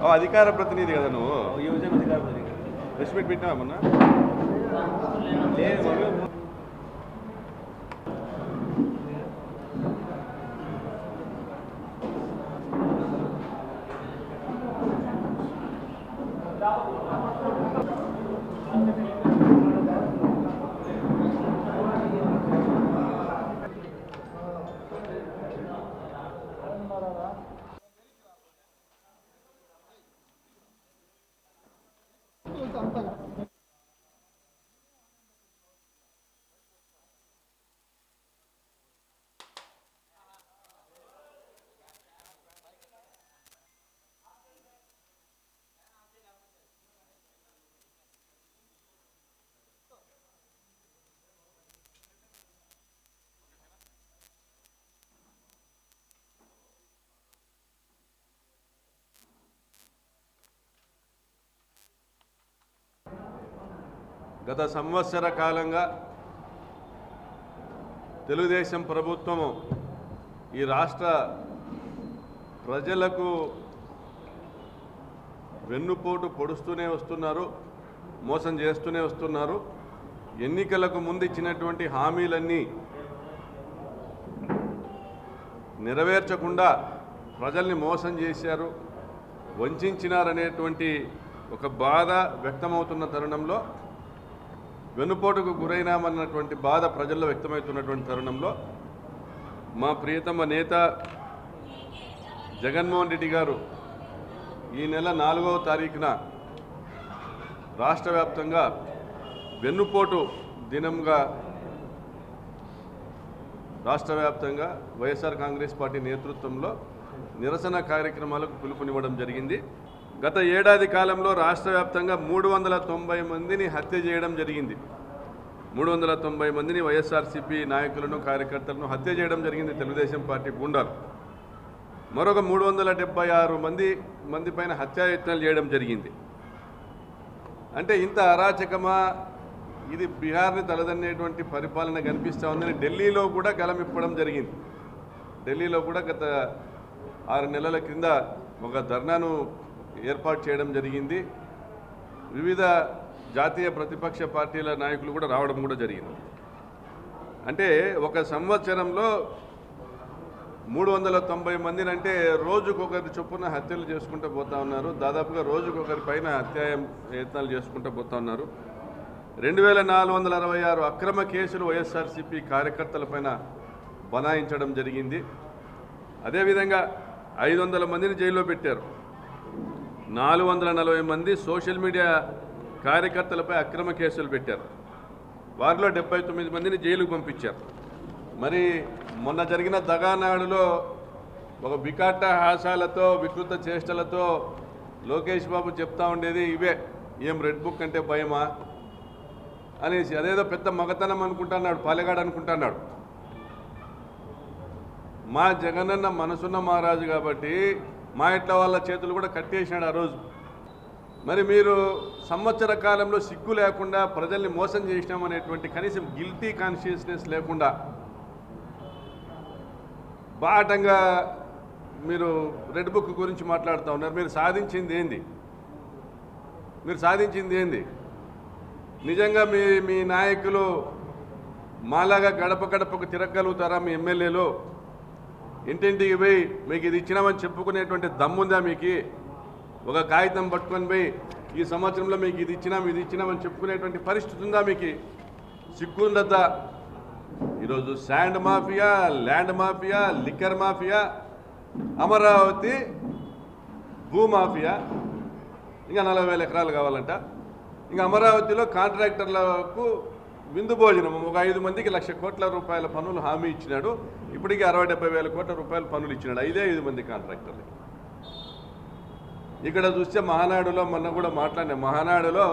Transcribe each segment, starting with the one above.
అధికార ప్రతినిధి కదా నువ్వు? యువజన అధికార ప్రతినిధి. ప్రెస్ మీట్ పెట్టినావా మొన్న? లేదు. గత సంవత్సర కాలంగా తెలుగుదేశం ప్రభుత్వము ఈ రాష్ట్ర ప్రజలకు వెన్నుపోటు పొడుస్తూనే వస్తున్నారు, మోసం చేస్తూనే వస్తున్నారు. ఎన్నికలకు ముందు ఇచ్చినటువంటి హామీలన్నీ నెరవేర్చకుండా ప్రజల్ని మోసం చేశారు, వంచినారనేటువంటి ఒక బాధ వ్యక్తమవుతున్న తరుణంలో, వెన్నుపోటుకు గురైనామన్నటువంటి బాధ ప్రజల్లో వ్యక్తమవుతున్నటువంటి తరుణంలో మా ప్రియతమ నేత జగన్మోహన్ రెడ్డి గారు ఈ నెల 4వ తారీఖున రాష్ట్ర వ్యాప్తంగా వెన్నుపోటు దినంగా రాష్ట్ర వ్యాప్తంగా వైఎస్ఆర్ కాంగ్రెస్ పార్టీ నేతృత్వంలో నిరసన కార్యక్రమాలకు పిలుపునివ్వడం జరిగింది. గత ఏడాది కాలంలో రాష్ట్ర వ్యాప్తంగా 390 మందిని హత్య చేయడం జరిగింది. 390 మందిని వైఎస్ఆర్సీపీ నాయకులను కార్యకర్తలను హత్య చేయడం జరిగింది తెలుగుదేశం పార్టీ గుండాలు. మరొక 376 మంది పైన హత్యాయత్నాలు చేయడం జరిగింది. అంటే ఇంత అరాచకమా, ఇది బీహార్ని తలదన్నేటువంటి పరిపాలన కనిపిస్తూ ఉందని ఢిల్లీలో కూడా గలమిప్పడం జరిగింది. ఢిల్లీలో కూడా గత 6 నెలల క్రింద ఒక ధర్నాను ఏర్పాటు చేయడం జరిగింది. వివిధ జాతీయ ప్రతిపక్ష పార్టీల నాయకులు కూడా రావడం కూడా జరిగింది. అంటే ఒక సంవత్సరంలో 390 మందిని అంటే రోజుకొకరి చొప్పున హత్యలు చేసుకుంటూ పోతా ఉన్నారు. దాదాపుగా రోజుకొకరి పైన హత్యాయత్నాలు చేసుకుంటూ పోతా ఉన్నారు. 2466 అక్రమ కేసులు వైఎస్ఆర్సీపీ కార్యకర్తలపైన బనాయించడం జరిగింది. అదేవిధంగా 500 మందిని జైల్లో పెట్టారు. 440 మంది సోషల్ మీడియా కార్యకర్తలపై అక్రమ కేసులు పెట్టారు. వారిలో 79 మందిని జైలుకు పంపించారు. మరి మొన్న జరిగిన దగానాడులో ఒక వికట హాసాలతో వికృత చేష్టలతో లోకేష్ బాబు చెప్తా ఉండేది ఇవే, ఏం రెడ్ బుక్ అంటే భయమా అనేసి. అదేదో పెద్ద మగతనం అనుకుంటున్నాడు, పాలెగాడు అనుకుంటున్నాడు. మా జగనన్న మనసున్న మహారాజు కాబట్టి మా ఇంట్లో వాళ్ళ చేతులు కూడా కట్టేసినాడు ఆ రోజు. మరి మీరు సంవత్సర కాలంలో సిగ్గు లేకుండా ప్రజల్ని మోసం చేసినామనేటువంటి కనీసం గిల్టీ కాన్షియస్నెస్ లేకుండా బాటంగా మీరు రెడ్ బుక్ గురించి మాట్లాడుతూ ఉన్నారు. మీరు సాధించింది ఏంది? నిజంగా మీ నాయకులు మాలాగా గడప గడపకు తిరగలుగుతారా? మీ ఎమ్మెల్యేలు ఇంటింటికి పోయి మీకు ఇది ఇచ్చినామని చెప్పుకునేటువంటి దమ్ముందా మీకు? ఒక కాగితం పట్టుకొని పోయి ఈ సంవత్సరంలో మీకు ఇది ఇచ్చినామని చెప్పుకునేటువంటి పరిస్థితి ఉందా మీకు? సిగ్గుండద్దా? ఈరోజు sand mafia, land mafia, liquor mafia, Amaravati భూమాఫియా, ఇంకా 40,000 ఎకరాలు కావాలంట. ఇంకా అమరావతిలో కాంట్రాక్టర్లకు విందు భోజనం ఒక 5 మందికి 1,00,000 కోట్ల రూపాయల పన్నులు హామీ ఇచ్చినాడు. ఇప్పటికీ 60-70 కోట్ల రూపాయల పన్నులు ఇచ్చినాడు 5 మంది కాంట్రాక్టర్లు. ఇక్కడ చూస్తే మహానాడులో మొన్న కూడా మాట్లాడినా, మహానాడులో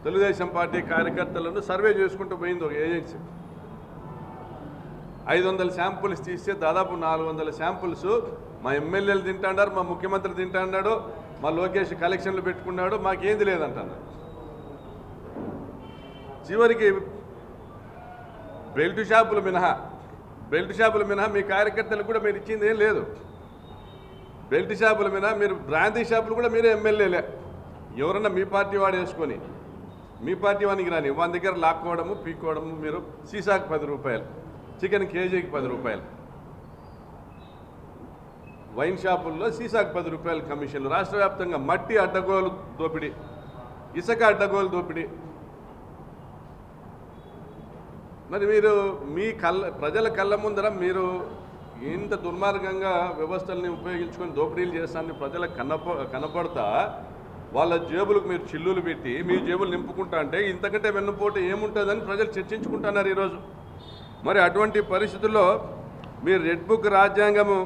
తెలుగుదేశం పార్టీ కార్యకర్తలను సర్వే చేసుకుంటూ పోయింది ఒక ఏజెన్సీ. 500 శాంపుల్స్ తీస్తే దాదాపు 400 శాంపుల్స్ మా ఎమ్మెల్యేలు తింటాడారు, మా ముఖ్యమంత్రి తింటాడాడు, మా లోకేష్ కలెక్షన్లు పెట్టుకున్నాడు, మాకేంది లేదంటున్నారు. చివరికి బెల్ట్ షాపులు మినహా మీ కార్యకర్తలకు కూడా మీరు ఇచ్చింది ఏం లేదు. బెల్ట్ షాపుల మీద మీరు బ్రాందీ షాపులు కూడా మీరే ఎమ్మెల్యేలే. ఎవరన్నా మీ పార్టీ వాడు వేసుకొని మీ పార్టీ వానికి రాని వాని దగ్గర లాక్కోవడము పీక్కోవడము. మీరు సీసాకు 10 రూపాయలు, చికెన్ కేజీకి 10 రూపాయలు, వైన్ షాపుల్లో సీసాకు 10 రూపాయలు కమిషన్లు. రాష్ట్ర వ్యాప్తంగా మట్టి అడ్డగోలు దోపిడీ, ఇసుక అడ్డగోలు దోపిడీ. మరి మీరు మీ ప్రజల కళ్ళ ముందర మీరు ఇంత దుర్మార్గంగా వ్యవస్థల్ని ఉపయోగించుకొని దోపిడీలు చేస్తానని ప్రజలకు కనపడతా వాళ్ళ జేబులకు మీరు చిల్లులు పెట్టి మీ జేబులు నింపుకుంటా అంటే ఇంతకంటే వెన్నుపోటు ఏముంటుందని ప్రజలు చర్చించుకుంటున్నారు ఈరోజు. మరి అటువంటి పరిస్థితుల్లో మీరు రెడ్ బుక్ రాజ్యాంగము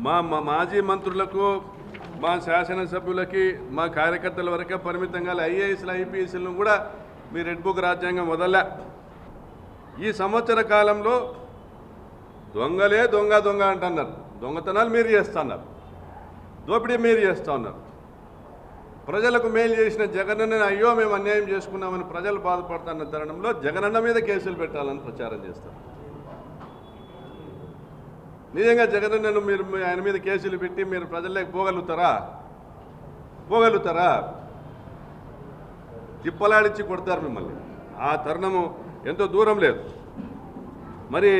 మా మాజీ మంత్రులకు, మా శాసనసభ్యులకి, మా కార్యకర్తల వరకే పరిమితంగా ఐఏఎస్లు ఐపీఎస్లను కూడా మీ రెడ్ బుక్ రాజ్యాంగం వదలలే. ఈ సంవత్సర కాలంలో దొంగలే దొంగ దొంగ అంటున్నారు. దొంగతనాలు మీరు చేస్తున్నారు, దోపిడీ మీరు చేస్తూ ఉన్నారు. ప్రజలకు మేలు చేసిన జగనన్న అయ్యో మేము అన్యాయం చేసుకున్నామని ప్రజలు బాధపడుతున్న తరుణంలో జగనన్న మీద కేసులు పెట్టాలని ప్రచారం చేస్తారు. నిజంగా జగనన్నను మీరు ఆయన మీద కేసులు పెట్టి మీరు ప్రజల్లోకి పోగలుగుతారా? తిప్పలాడించి కొడతారు మిమ్మల్ని. ఆ తరుణము ఎంతో దూరం లేదు. మరి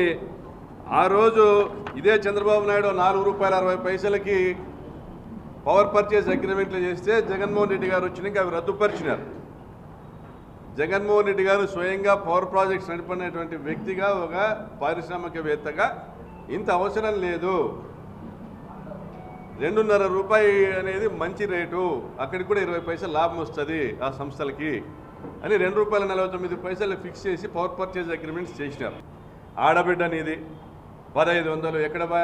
ఆ రోజు ఇదే చంద్రబాబు నాయుడు 4 రూపాయల 60 పైసలకి పవర్ పర్చేజ్ అగ్రిమెంట్లు చేస్తే జగన్మోహన్ రెడ్డి గారు వచ్చినాక అవి రద్దుపరిచినారు. జగన్మోహన్ రెడ్డి గారు స్వయంగా పవర్ ప్రాజెక్ట్స్ నడిపినటువంటి వ్యక్తిగా, ఒక పారిశ్రామికవేత్తగా ఇంత అవసరం లేదు, 2.5 రూపాయి అనేది మంచి రేటు, అక్కడికి కూడా 20 పైసలు లాభం వస్తుంది ఆ సంస్థలకి అని 2 రూపాయల 49 పైసలు ఫిక్స్ చేసి పవర్ పర్చేజ్ అగ్రిమెంట్స్ చేసినారు. ఆడబిడ్డ అనేది 1500 ఎక్కడ బా?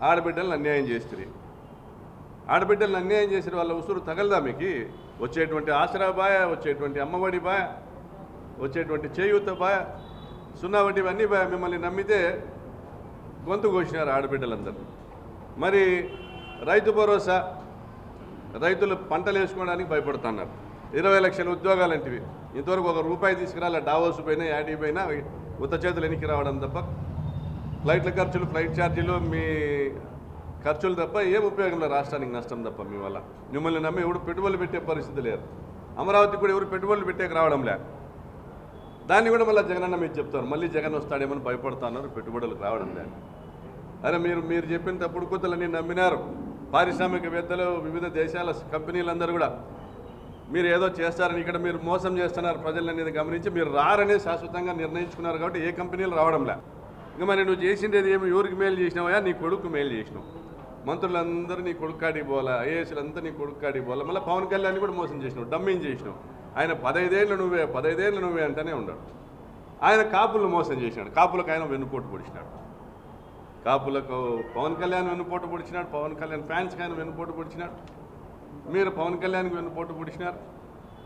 ఆడబిడ్డలను అన్యాయం చేస్తుంది. ఆడబిడ్డలను అన్యాయం చేసిన వాళ్ళ ఉసురు తగలదా మీకు? వచ్చేటువంటి ఆసరా బాయ, వచ్చేటువంటి అమ్మఒడి బాయ, వచ్చేటువంటి చేయూత బాయ, 0 వడ్డీ అన్నీ బాయ. మిమ్మల్ని నమ్మితే గొంతు కోసినారు ఆడబిడ్డలందరూ. మరి రైతు భరోసా, రైతులు పంటలు వేసుకోవడానికి భయపడుతున్నారు. 20 లక్షల ఉద్యోగాలు అంటివి ఇంతవరకు 1 రూపాయి తీసుకురాలి. డావోస్ పోయినా, యాడీ పోయినా ఉత్త చేతులు ఎనికి రావడం తప్ప, ఫ్లైట్ల ఖర్చులు, ఫ్లైట్ ఛార్జీలు, మీ ఖర్చులు తప్ప ఏం ఉపయోగం లేదు. రాష్ట్రానికి నష్టం తప్ప మీ వల్ల. మిమ్మల్ని నమ్మి ఎవరు పెట్టుబడులు పెట్టే పరిస్థితి లేదు. అమరావతికి కూడా ఎవరు పెట్టుబడులు పెట్టేకి రావడం లే. దాన్ని కూడా మళ్ళీ జగనన్న మీరు చెప్తారు, మళ్ళీ జగన్ వస్తాడేమని భయపడుతున్నారు, పెట్టుబడులకు రావడం లేదు. అరే మీరు చెప్పిన తప్పుడు కూతలన్నీ నమ్మినారు పారిశ్రామికవేత్తలు, వివిధ దేశాల కంపెనీలందరూ కూడా. మీరు ఏదో చేస్తారని ఇక్కడ మీరు మోసం చేస్తున్నారు ప్రజలనేది గమనించి మీరు రారనే శాశ్వతంగా నిర్ణయించుకున్నారు. కాబట్టి ఏ కంపెనీలు రావడంలే. ఇంకా మరి నువ్వు చేసిండేది ఏమి? ఎవరికి మేలు చేసినావా? నీ కొడుకు మేలు చేసినావు. మంత్రులందరూ నీ కొడుకు కాడికి పోవాలా, ఐఏఎస్లంతా నీ కొడుకు కాడికి పోవాలా. మళ్ళీ పవన్ కళ్యాణ్ కూడా మోసం చేసినావు, డమ్మింగ్ చేసినావు. ఆయన 15 ఏళ్ళు నువ్వే అంటూనే ఉన్నాడు. ఆయన కాపులను మోసం చేసినాడు. కాపులకు ఆయన వెన్నుపోటు పొడిచినాడు. కాపులకు పవన్ కళ్యాణ్ వెన్నుపోటు పొడిచినాడు. పవన్ కళ్యాణ్ ఫ్యాన్స్కి ఆయన వెన్నుపోటు పొడిచినాడు. మీరు పవన్ కళ్యాణ్కి వెన్నుపోటు పొడిచినారు,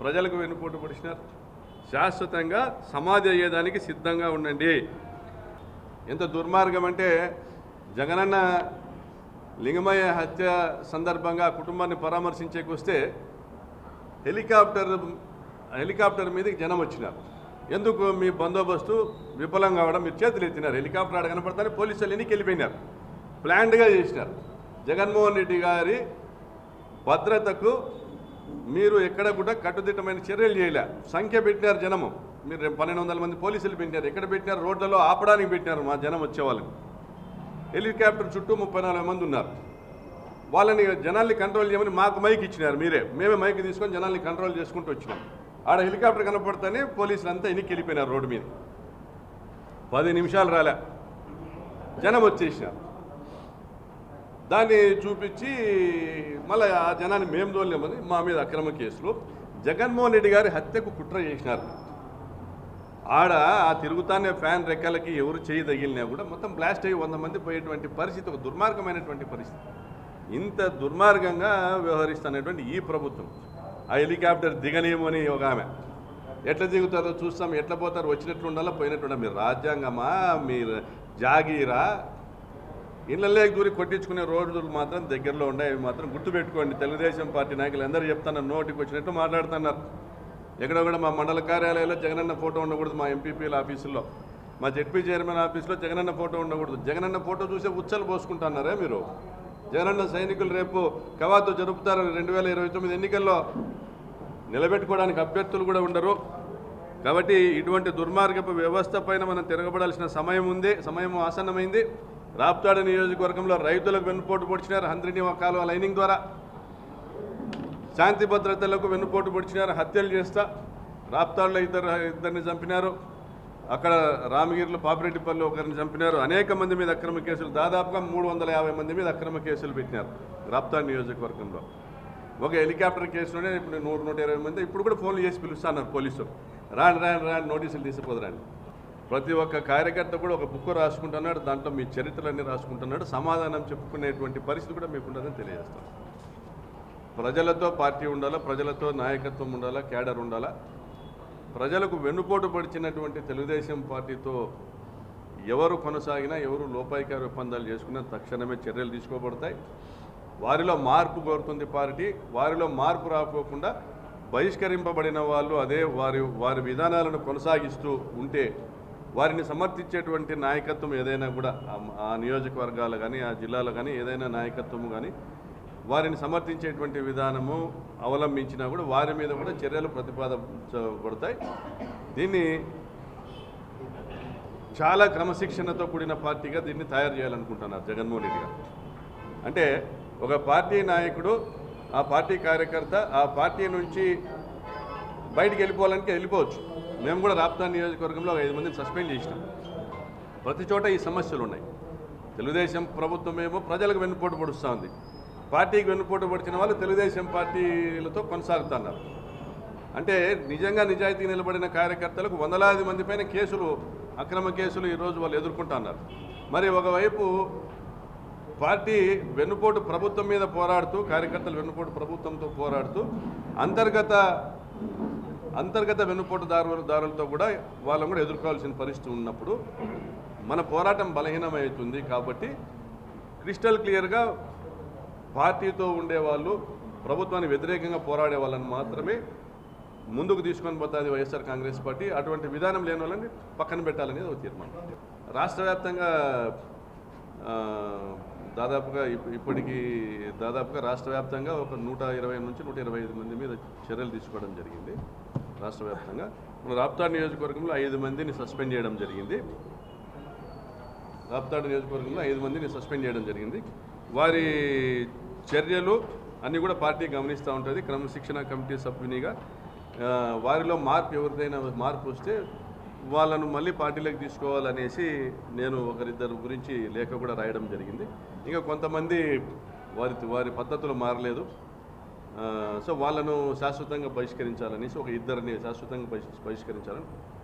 ప్రజలకు వెన్నుపోటు పొడిచినారు. శాశ్వతంగా సమాధి అయ్యేదానికి సిద్ధంగా ఉండండి. ఎంత దుర్మార్గం అంటే, జగనన్న లింగమయ్య హత్య సందర్భంగా కుటుంబాన్ని పరామర్శించేకి వస్తే హెలికాప్టర్ మీదకి జనం వచ్చినారు. ఎందుకు? మీ బందోబస్తు విఫలం కావడం, మీరు చేతులు ఎత్తినారు. హెలికాప్టర్ ఆడ కనపడతానే పోలీసులు ఎన్నికి వెళ్ళిపోయినారు. ప్లాన్డ్గా చేసినారు. జగన్మోహన్ రెడ్డి గారి భద్రతకు మీరు ఎక్కడ కూడా కట్టుదిట్టమైన చర్యలు చేయలే. సంఖ్య పెట్టినారు జనము. మీరు 1200 మంది పోలీసులు పెట్టినారు. ఎక్కడ పెట్టినారు? రోడ్లలో ఆపడానికి పెట్టినారు మా జనం వచ్చేవాళ్ళని. హెలికాప్టర్ చుట్టూ 34 మంది ఉన్నారు. వాళ్ళని జనాల్ని కంట్రోల్ చేయమని మాకు మైక్ ఇచ్చినారు. మేమే మైక్ తీసుకొని జనాల్ని కంట్రోల్ చేసుకుంటూ వచ్చినాం. ఆడ హెలికాప్టర్ కనపడితేనే పోలీసులు అంతా ఎన్నికి వెళ్ళిపోయినారు రోడ్డు మీద. 10 నిమిషాలు రాలే, జనం వచ్చేసినారు. దాన్ని చూపించి మళ్ళీ ఆ జనాన్ని మేము తోలేమని మా మీద అక్రమ కేసులు. జగన్మోహన్ రెడ్డి గారి హత్యకు కుట్ర చేసినారు. ఆడ ఆ తిరుగుతానే ఫ్యాన్ రెక్కలకి ఎవరు చేయి తగిలినా కూడా మొత్తం బ్లాస్ట్ అయ్యి 100 మంది పోయేటువంటి పరిస్థితి, ఒక దుర్మార్గమైనటువంటి పరిస్థితి. ఇంత దుర్మార్గంగా వ్యవహరిస్తున్నటువంటి ఈ ప్రభుత్వం, ఆ హెలికాప్టర్ దిగనేమని ఒక ఆమె, ఎట్లా దిగుతారో చూస్తాం, ఎట్లా పోతారో, వచ్చినట్లు ఉండాలా పోయినట్టు ఉండాలి. మీరు రాజ్యాంగమా, మీరు జాగీరా? ఇళ్ళలోకి దూరి కొట్టించుకునే రోజులు మాత్రం దగ్గరలో ఉన్నాయి. అవి మాత్రం గుర్తుపెట్టుకోండి. తెలుగుదేశం పార్టీ నాయకులు అందరూ చెప్తున్నారు, నోటికి వచ్చినట్టు మాట్లాడుతున్నారు. ఎక్కడ కూడా మా మండల కార్యాలయంలో జగనన్న ఫోటో ఉండకూడదు, మా ఎంపీపీల ఆఫీసుల్లో, మా జెడ్పీ చైర్మన్ ఆఫీసులో జగనన్న ఫోటో ఉండకూడదు. జగనన్న ఫోటో చూసే ఉచ్చలు పోసుకుంటున్నారే మీరు? జగనన్న సైనికులు రేపు కవాతు జరుపుతారు. 2029 ఎన్నికల్లో నిలబెట్టుకోవడానికి అభ్యర్థులు కూడా ఉండరు. కాబట్టి ఇటువంటి దుర్మార్గపు వ్యవస్థ పైన మనం తిరగబడాల్సిన సమయం ఆసన్నమైంది. రాప్తాడు నియోజకవర్గంలో రైతులకు వెన్నుపోటు పొడిచినారు హంద్రిని కాలువ లైనింగ్ ద్వారా, శాంతి భద్రతలకు వెన్నుపోటు పొడిచినారు హత్యలు చేస్తా. రాప్తాడులో ఇద్దరిని చంపినారు, అక్కడ రామగిరిలో పాపిరెడ్డిపల్లి ఒకరిని చంపినారు. అనేక మంది మీద అక్రమ కేసులు, దాదాపుగా 350 మంది మీద అక్రమ కేసులు పెట్టినారు రాప్తాడు నియోజకవర్గంలో. ఒక హెలికాప్టర్ కేసులోనే ఇప్పుడు 100-120 మంది ఇప్పుడు కూడా ఫోన్లు చేసి పిలుస్తున్నారు పోలీసులు, రాండి నోటీసులు తీసుకుపోదురండి. ప్రతి ఒక్క కార్యకర్త కూడా ఒక బుక్ రాసుకుంటున్నాడు, దాంట్లో మీ చరిత్రలన్నీ రాసుకుంటున్నాడు. సమాధానం చెప్పుకునేటువంటి పరిస్థితి కూడా మీకు ఉండదని తెలియజేస్తాం. ప్రజలతో పార్టీ ఉండాలా, ప్రజలతో నాయకత్వం ఉండాలా, క్యాడర్ ఉండాలా. ప్రజలకు వెన్నుపోటు పడిచినటువంటి తెలుగుదేశం పార్టీతో ఎవరు కొనసాగినా, ఎవరు లోపాయికార ఒప్పందాలు చేసుకున్నా తక్షణమే చర్యలు తీసుకోబడతాయి. వారిలో మార్పు కోరుతుంది పార్టీ. వారిలో మార్పు రాకపోకుండా బహిష్కరింపబడిన వాళ్ళు అదే వారి విధానాలను కొనసాగిస్తూ ఉంటే వారిని సమర్థించేటువంటి నాయకత్వం ఏదైనా కూడా ఆ నియోజకవర్గాలు కానీ ఆ జిల్లాలో కానీ ఏదైనా నాయకత్వం కానీ వారిని సమర్థించేటువంటి విధానము అవలంబించినా కూడా వారి మీద కూడా చర్యలు ప్రతిపాదించబడతాయి. దీన్ని చాలా క్రమశిక్షణతో కూడిన పార్టీగా దీన్ని తయారు చేయాలనుకుంటున్నారు జగన్మోహన్ రెడ్డి గారు. అంటే ఒక పార్టీ నాయకుడు, ఆ పార్టీ కార్యకర్త ఆ పార్టీ నుంచి బయటికి వెళ్ళిపోవచ్చు. మేము కూడా రాప్తాడు నియోజకవర్గంలో 5 మందిని సస్పెండ్ చేసినాం. ప్రతి చోట ఈ సమస్యలు ఉన్నాయి. తెలుగుదేశం ప్రభుత్వం ఏమో ప్రజలకు వెన్నుపోటు పొడుస్తూ ఉంది, పార్టీకి వెన్నుపోటు పొడిచిన వాళ్ళు తెలుగుదేశం పార్టీలతో కొనసాగుతున్నారు. అంటే నిజంగా నిజాయితీ నిలబడిన కార్యకర్తలకు వందలాది మంది పైన కేసులు, అక్రమ కేసులు ఈరోజు వాళ్ళు ఎదుర్కొంటున్నారు. మరి ఒకవైపు పార్టీ వెన్నుపోటు ప్రభుత్వం మీద పోరాడుతూ, కార్యకర్తలు వెన్నుపోటు ప్రభుత్వంతో పోరాడుతూ అంతర్గత వెన్నుపోటు దారులతో కూడా వాళ్ళని కూడా ఎదుర్కోవాల్సిన పరిస్థితి ఉన్నప్పుడు మన పోరాటం బలహీనమవుతుంది. కాబట్టి క్రిస్టల్ క్లియర్గా పార్టీతో ఉండేవాళ్ళు, ప్రభుత్వానికి వ్యతిరేకంగా పోరాడే వాళ్ళని మాత్రమే ముందుకు తీసుకొని పోతుంది వైఎస్ఆర్ కాంగ్రెస్ పార్టీ. అటువంటి విధానం లేని వాళ్ళని పక్కన పెట్టాలనేది ఒక తీర్మానం. రాష్ట్ర వ్యాప్తంగా దాదాపుగా రాష్ట్ర వ్యాప్తంగా ఒక 120 నుంచి 125 మంది మీద చర్యలు తీసుకోవడం జరిగింది. రాష్ట్ర వ్యాప్తంగా రాప్తాడు నియోజకవర్గంలో 5 మందిని సస్పెండ్ చేయడం జరిగింది. వారి చర్యలు అన్నీ కూడా పార్టీ గమనిస్తూ ఉంటుంది. క్రమశిక్షణ కమిటీ సభ్యునిగా వారిలో ఎవరిదైనా మార్పు వస్తే వాళ్ళను మళ్ళీ పార్టీలోకి తీసుకోవాలనేసి నేను ఒకరిద్దరు గురించి లేఖ కూడా రాయడం జరిగింది. ఇంకా కొంతమంది వారి పద్ధతులు మారలేదు, సో వాళ్ళను శాశ్వతంగా బహిష్కరించాలనేసి ఒక ఇద్దరిని శాశ్వతంగా బహిష్కరించాలని